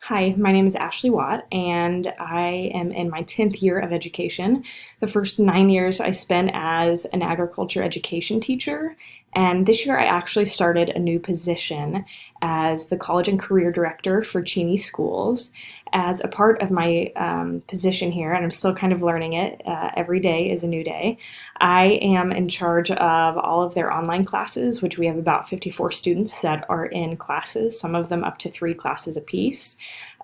Hi, my name is Ashley Watt, and I am in my 10th year of education. The first 9 years I spent as an agriculture education teacher, and this year I actually started a new position as the college and career director for Cheney Schools. As a part of my position here, and I'm still kind of learning it, every day is a new day. I am in charge of all of their online classes, which we have about 54 students that are in classes, some of them up to 3 classes apiece.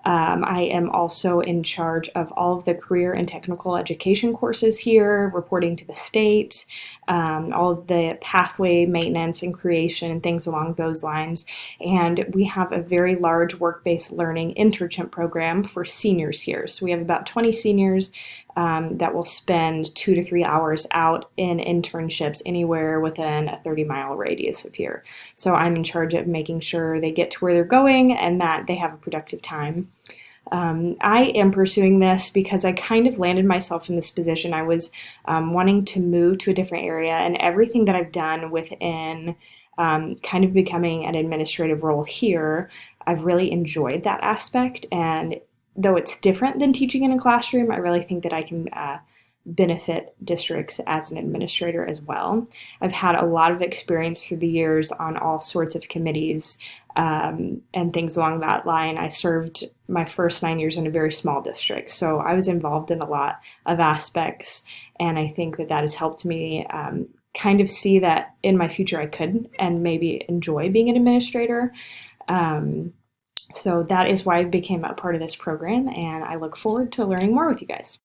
I am also in charge of all of the career and technical education courses here, reporting to the state, all of the pathway maintenance and creation and things along those lines. And we have a very large work-based learning internship program for seniors here. So we have about 20 seniors that will spend 2 to 3 hours out in internships anywhere within a 30-mile radius of here. So I'm in charge of making sure they get to where they're going and that they have a productive time. I am pursuing this because I kind of landed myself in this position. I was wanting to move to a different area, and everything that I've done within kind of becoming an administrative role here, I've really enjoyed that aspect. And though it's different than teaching in a classroom, I really think that I can benefit districts as an administrator as well. I've had a lot of experience through the years on all sorts of committees and things along that line. I served my first 9 years in a very small district, so I was involved in a lot of aspects, and I think that that has helped me kind of see that in my future I could and maybe enjoy being an administrator. So that is why I became a part of this program, and I look forward to learning more with you guys.